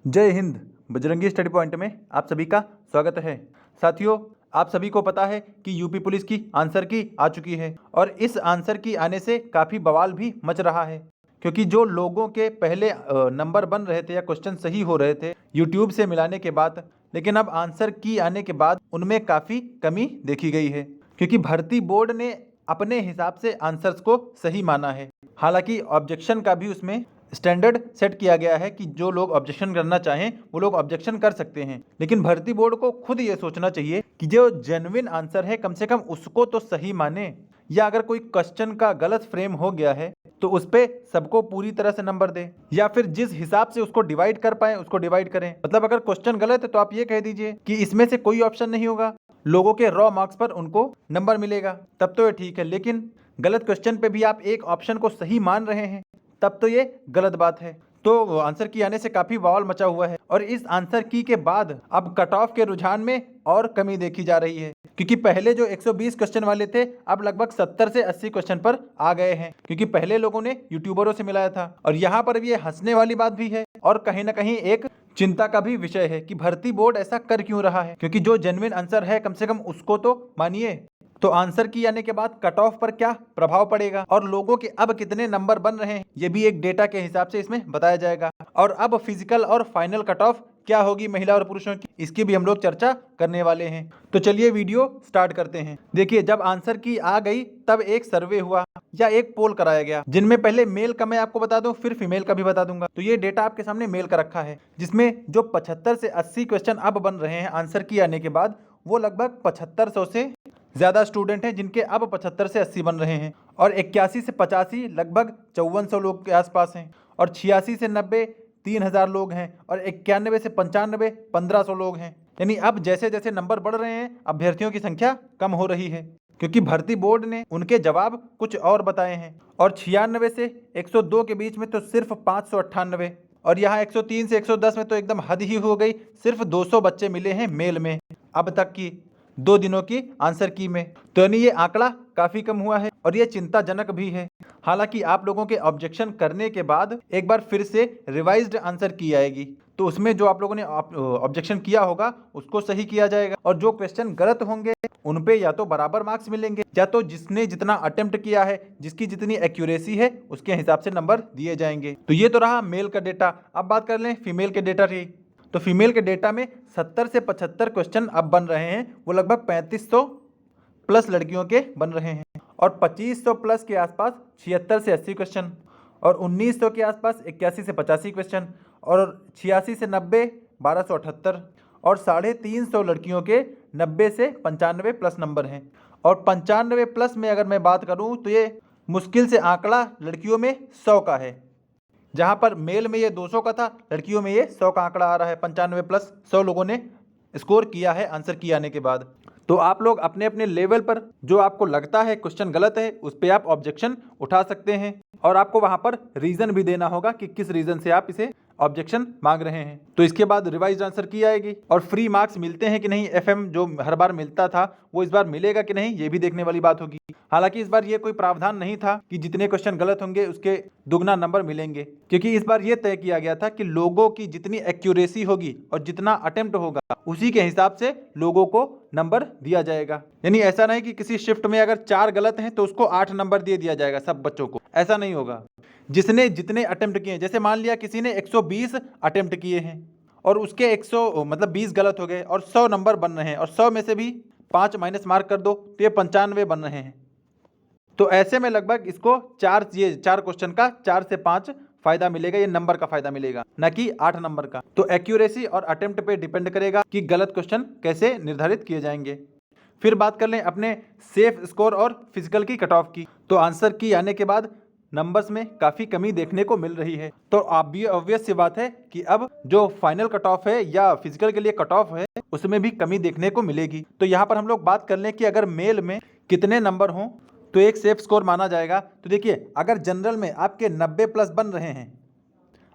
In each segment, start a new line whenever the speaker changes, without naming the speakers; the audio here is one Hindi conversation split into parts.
जय हिंद। बजरंगी स्टडी पॉइंट में आप सभी का स्वागत है। साथियों, आप सभी को पता है कि यूपी पुलिस की आंसर की आ चुकी है और इस आंसर की आने से काफ़ी बवाल भी मच रहा है, क्योंकि जो लोगों के पहले नंबर बन रहे थे या क्वेश्चन सही हो रहे थे यूट्यूब से मिलाने के बाद, लेकिन अब आंसर की आने के बाद उनमें काफ़ी कमी देखी गई है, क्योंकि भर्ती बोर्ड ने अपने हिसाब से आंसर्स को सही माना है। हालांकि ऑब्जेक्शन का भी उसमें स्टैंडर्ड सेट किया गया है कि जो लोग ऑब्जेक्शन करना चाहें वो लोग ऑब्जेक्शन कर सकते हैं, लेकिन भर्ती बोर्ड को खुद ये सोचना चाहिए कि जो जेन्युइन आंसर है कम से कम उसको तो सही माने, या अगर कोई क्वेश्चन का गलत फ्रेम हो गया है तो उस पे सबको पूरी तरह से नंबर दे, या फिर जिस हिसाब से उसको डिवाइड कर पाए उसको डिवाइड करें। मतलब अगर क्वेश्चन गलत है तो आप ये कह दीजिए कि इसमें से कोई ऑप्शन नहीं होगा, लोगों के रॉ मार्क्स पर उनको नंबर मिलेगा, तब तो ये ठीक है। लेकिन गलत क्वेश्चन पे भी आप एक ऑप्शन को सही मान रहे हैं, तब तो ये गलत बात है। तो आंसर की आने से काफी बवाल मचा हुआ है और इस आंसर की के बाद अब कट ऑफ के रुझान में और कमी देखी जा रही है, क्योंकि पहले जो 120 क्वेश्चन वाले थे अब लगभग 70 से 80 क्वेश्चन पर आ गए हैं, क्योंकि पहले लोगों ने यूट्यूबरों से मिलाया था। और यहाँ पर भी ये हंसने वाली बात भी है और कहीं ना कहीं एक चिंता का भी विषय है कि भर्ती बोर्ड ऐसा कर क्यों रहा है, क्योंकि जो जेन्युइन आंसर है कम से कम उसको तो मानिए। तो आंसर की आने के बाद कट ऑफ पर क्या प्रभाव पड़ेगा और लोगों के अब कितने नंबर बन रहे हैं, ये भी एक डेटा के हिसाब से इसमें बताया जाएगा। और अब फिजिकल और फाइनल कट ऑफ क्या होगी महिला और पुरुषों की, इसकी भी हम लोग चर्चा करने वाले हैं। तो चलिए वीडियो स्टार्ट करते हैं। देखिए, जब आंसर की आ गई तब एक सर्वे हुआ या एक पोल कराया गया, जिनमें पहले मेल का मैं आपको बता दूं, फिर फीमेल का भी बता दूंगा। तो ये डेटा आपके सामने मेल का रखा है, जिसमें जो 75 से 80 क्वेश्चन अब बन रहे हैं आंसर की आने के बाद, वो लगभग 7500 से ज्यादा स्टूडेंट हैं जिनके अब 75 से 80 बन रहे हैं, और 81 से 85 लगभग 5400 लोग के आसपास हैं, और 86 से 90 3000 लोग हैं, और 91 से 95 1500 लोग हैं। यानी अब जैसे जैसे नंबर बढ़ रहे हैं अभ्यर्थियों की संख्या कम हो रही है, क्योंकि भर्ती बोर्ड ने उनके जवाब कुछ और बताए हैं। और 96 से 102 के बीच में तो सिर्फ 598, और यहाँ 103 से 110 में तो एकदम हद ही हो गई, सिर्फ 200 बच्चे मिले हैं मेल में अब तक की 2 दिनों की आंसर की में। तो यानी ये आंकड़ा काफी कम हुआ है और ये चिंताजनक भी है। हालांकि आप लोगों के ऑब्जेक्शन करने के बाद एक बार फिर से रिवाइज्ड आंसर की आएगी, तो उसमें जो आप लोगों ने ऑब्जेक्शन किया होगा उसको सही किया जाएगा, और जो क्वेश्चन गलत होंगे उन पे या तो बराबर मार्क्स मिलेंगे, या तो जिसने जितना अटेम्प्ट किया है, जिसकी जितनी एक्यूरेसी है उसके हिसाब से नंबर दिए जाएंगे। तो ये तो रहा मेल का डेटा। अब बात कर लें फीमेल के डेटा की। तो फीमेल के डेटा में 70 से 75 क्वेश्चन अब बन रहे हैं, वो लगभग 3500 प्लस लड़कियों के बन रहे हैं, और 2500 प्लस के आसपास 76 से 80 क्वेश्चन, और 1900 के आसपास 81 से 85 क्वेश्चन, और 86 से 90 1278, और 350 लड़कियों के 90 से 95 प्लस नंबर हैं। और 95 प्लस में अगर मैं बात करूं तो ये मुश्किल से आंकड़ा लड़कियों में 100 का है, जहां पर मेल में ये 200 का था, लड़कियों में ये 100 का आंकड़ा आ रहा है। 95 प्लस 100 लोगों ने स्कोर किया है आंसर की आने के बाद। तो आप लोग अपने अपने लेवल पर जो आपको लगता है क्वेश्चन गलत है उस पर आप ऑब्जेक्शन उठा सकते हैं, और आपको वहां पर रीजन भी देना होगा कि किस रीजन से आप इसे ऑब्जेक्शन मांग रहे हैं। तो इसके बाद रिवाइज आंसर की आएगी, और फ्री मार्क्स मिलते हैं कि नहीं, एफएम जो हर बार मिलता था वो इस बार मिलेगा कि नहीं, ये भी देखने वाली बात होगी। हालांकि इस बार ये कोई प्रावधान नहीं था कि जितने क्वेश्चन गलत होंगे उसके दुगना नंबर मिलेंगे, क्योंकि इस बार ये तय किया गया था कि लोगों की जितनी एक्यूरेसी होगी और जितना अटेम्प्ट होगा उसी के हिसाब से लोगों को नंबर दिया जाएगा। यानी ऐसा नहीं कि किसी शिफ्ट में अगर 4 गलत हैं तो उसको 8 नंबर दे दिया जाएगा सब बच्चों को, ऐसा नहीं होगा। जिसने जितने अटेम्प्ट किए, जैसे मान लिया किसी ने 120 अटेम्प्ट किए हैं और उसके 100 मतलब 20 गलत हो गए और 100 नंबर बन रहे हैं, और 100 में से भी 5 माइनस मार्क कर दो तो ये 95 बन रहे हैं। तो ऐसे में लगभग इसको 4 क्वेश्चन का 4 से 5 फायदा मिलेगा, ये नंबर का फायदा मिलेगा, न कि 8 नंबर का। तो एक्यूरेसी और अटेम्प्ट पे डिपेंड करेगा कि गलत क्वेश्चन कैसे निर्धारित किए जाएंगे। फिर बात कर लें अपने सेफ स्कोर और फिजिकल की कट ऑफ की। तो आंसर की आने के बाद नंबर्स में काफ़ी कमी देखने को मिल रही है। तो ऑब्वियस सी बात है कि अब जो फाइनल कट ऑफ है या फिजिकल के लिए कट ऑफ है उसमें भी कमी देखने को मिलेगी। तो यहाँ पर हम लोग बात कर लें कि अगर मेल में कितने नंबर हों तो एक सेफ स्कोर माना जाएगा। तो देखिए, अगर जनरल में आपके 90 प्लस बन रहे हैं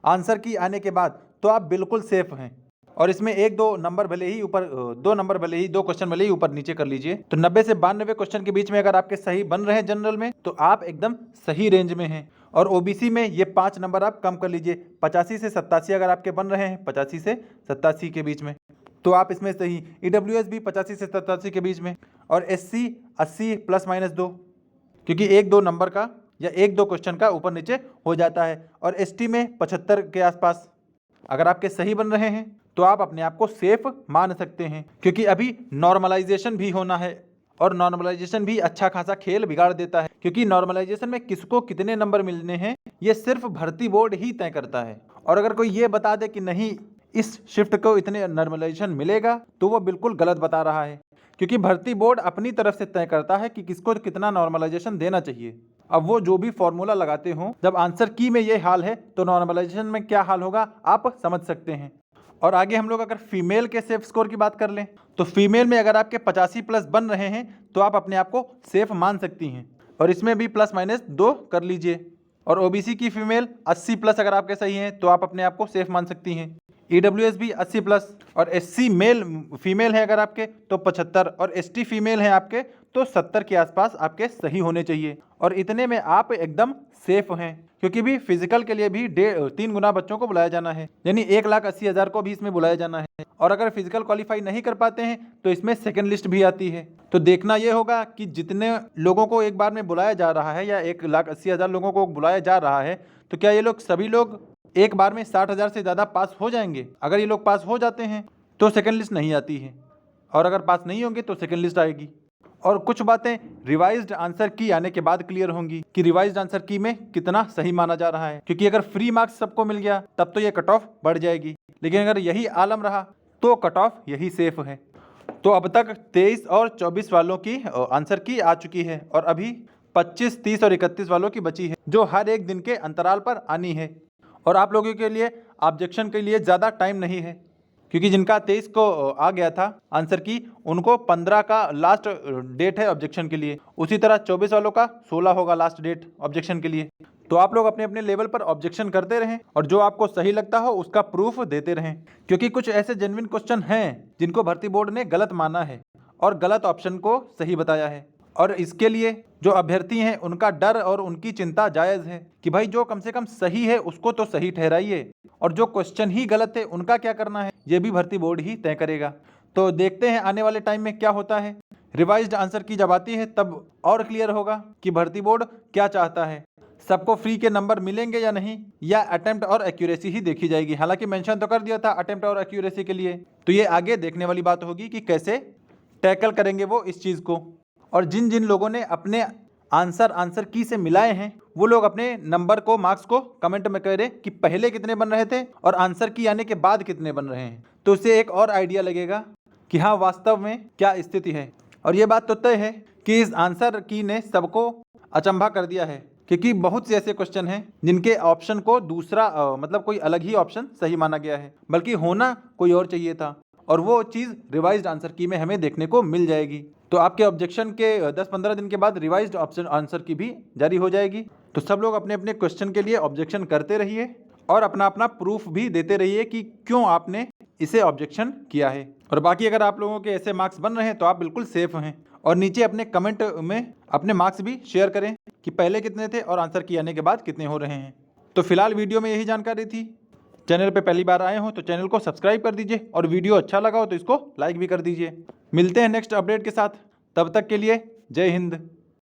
आंसर की आने के बाद तो आप बिल्कुल सेफ हैं, और इसमें 1-2 नंबर भले ही ऊपर, 2 नंबर भले ही, 2 क्वेश्चन भले ही ऊपर नीचे कर लीजिए। तो 90 से 92 क्वेश्चन के बीच में अगर आपके सही बन रहे हैं जनरल में तो आप एकदम सही रेंज में हैं। और ओबीसी में ये 5 नंबर आप कम कर लीजिए, 85 से 87 अगर आपके बन रहे हैं, 85 से 87 के बीच में, तो आप इसमें सही। ईडब्ल्यूएस भी 85 से 87 के बीच में, और एससी 80 ±2, क्योंकि 1-2 नंबर का या 1-2 क्वेश्चन का ऊपर नीचे हो जाता है। और एसटी में 75 के आसपास अगर आपके सही बन रहे हैं तो आप अपने आप को सेफ मान सकते हैं, क्योंकि अभी नॉर्मलाइजेशन भी होना है, और नॉर्मलाइजेशन भी अच्छा खासा खेल बिगाड़ देता है, क्योंकि नॉर्मलाइजेशन में किसको कितने नंबर मिलने हैं ये सिर्फ भर्ती बोर्ड ही तय करता है। और अगर कोई ये बता दे कि नहीं इस शिफ्ट को इतने नॉर्मलाइजेशन मिलेगा, तो वो बिल्कुल गलत बता रहा है, क्योंकि भर्ती बोर्ड अपनी तरफ से तय करता है कि किसको कितना नॉर्मलाइजेशन देना चाहिए। अब वो जो भी फॉर्मूला लगाते हो, जब आंसर की में ये हाल है तो नॉर्मलाइजेशन में क्या हाल होगा आप समझ सकते हैं। और आगे हम लोग अगर फीमेल के सेफ स्कोर की बात कर लें, तो फीमेल में अगर आपके 85+ बन रहे हैं तो आप अपने आप को सेफ मान सकती हैं, और इसमें भी ±2 कर लीजिए। और ओबीसी की फीमेल 80+ अगर आपके सही हैं तो आप अपने आप को सेफ मान सकती हैं। ईडब्ल्यूएस भी 80+, और एससी मेल फीमेल है अगर आपके तो 75, और एसटी फीमेल है आपके तो 70 के आसपास आपके सही होने चाहिए। और इतने में आप एकदम सेफ हैं, क्योंकि भी फिजिकल के लिए भी 3 गुना बच्चों को बुलाया जाना है, यानी 1,80,000 को भी इसमें बुलाया जाना है। और अगर फिजिकल क्वालिफाई नहीं कर पाते हैं तो इसमें सेकंड लिस्ट भी आती है। तो देखना ये होगा कि जितने लोगों को एक बार में बुलाया जा रहा है, या 1,80,000 लोगों को बुलाया जा रहा है, तो क्या ये लोग सभी लोग एक बार में 60,000 से ज़्यादा पास हो जाएंगे? अगर ये लोग पास हो जाते हैं तो सेकंड लिस्ट नहीं आती है, और अगर पास नहीं होंगे तो सेकंड लिस्ट आएगी। और कुछ बातें रिवाइज्ड आंसर की आने के बाद क्लियर होंगी कि रिवाइज्ड आंसर की में कितना सही माना जा रहा है, क्योंकि अगर फ्री मार्क्स सबको मिल गया तब तो ये कट ऑफ बढ़ जाएगी, लेकिन अगर यही आलम रहा तो कट ऑफ यही सेफ है। तो अब तक 23 और 24 वालों की आंसर की आ चुकी है, और अभी 25, 30 और 31 वालों की बची है, जो हर एक दिन के अंतराल पर आनी है। और आप लोगों के लिए ऑब्जेक्शन के लिए ज़्यादा टाइम नहीं है, क्योंकि जिनका 23 को आ गया था आंसर की, उनको 15 का लास्ट डेट है ऑब्जेक्शन के लिए। उसी तरह 24 वालों का 16 होगा लास्ट डेट ऑब्जेक्शन के लिए। तो आप लोग अपने अपने लेवल पर ऑब्जेक्शन करते रहें, और जो आपको सही लगता हो उसका प्रूफ देते रहें, क्योंकि कुछ ऐसे जेन्युइन क्वेश्चन हैं जिनको भर्ती बोर्ड ने गलत माना है और गलत ऑप्शन को सही बताया है। और इसके लिए जो अभ्यर्थी हैं उनका डर और उनकी चिंता जायज़ है कि भाई जो कम से कम सही है उसको तो सही ठहराइए, और जो क्वेश्चन ही गलत है उनका क्या करना है ये भी भर्ती बोर्ड ही तय करेगा। तो देखते हैं आने वाले टाइम में क्या होता है। रिवाइज्ड आंसर की जब आती है तब और क्लियर होगा कि भर्ती बोर्ड क्या चाहता है, सबको फ्री के नंबर मिलेंगे या नहीं, या अटेम्प्ट और एक्यूरेसी ही देखी जाएगी। हालांकि मेंशन तो कर दिया था अटेम्प्ट और एक्यूरेसी के लिए, तो ये आगे देखने वाली बात होगी कि कैसे टैकल करेंगे वो इस चीज़ को। और जिन जिन लोगों ने अपने आंसर की से मिलाए हैं वो लोग अपने नंबर को, मार्क्स को कमेंट में करें कि पहले कितने बन रहे थे और आंसर की आने के बाद कितने बन रहे हैं, तो उससे एक और आइडिया लगेगा कि हाँ वास्तव में क्या स्थिति है। और ये बात तो तय है कि इस आंसर की ने सबको अचंभा कर दिया है, क्योंकि बहुत से ऐसे क्वेश्चन हैं जिनके ऑप्शन को दूसरा मतलब कोई अलग ही ऑप्शन सही माना गया है, बल्कि होना कोई और चाहिए था, और वो चीज़ रिवाइज्ड आंसर की में हमें देखने को मिल जाएगी। तो आपके ऑब्जेक्शन के 10-15 दिन के बाद रिवाइज्ड ऑप्शन आंसर की भी जारी हो जाएगी। तो सब लोग अपने अपने क्वेश्चन के लिए ऑब्जेक्शन करते रहिए, और अपना अपना प्रूफ भी देते रहिए कि क्यों आपने इसे ऑब्जेक्शन किया है। और बाकी अगर आप लोगों के ऐसे मार्क्स बन रहे हैं तो आप बिल्कुल सेफ हैं। और नीचे अपने कमेंट में अपने मार्क्स भी शेयर करें कि पहले कितने थे और आंसर की आने के बाद कितने हो रहे हैं। तो फिलहाल वीडियो में यही जानकारी थी। चैनल पे पहली बार आए हो तो चैनल को सब्सक्राइब कर दीजिए, और वीडियो अच्छा लगा हो तो इसको लाइक भी कर दीजिए। मिलते हैं नेक्स्ट अपडेट के साथ, तब तक के लिए जय हिंद।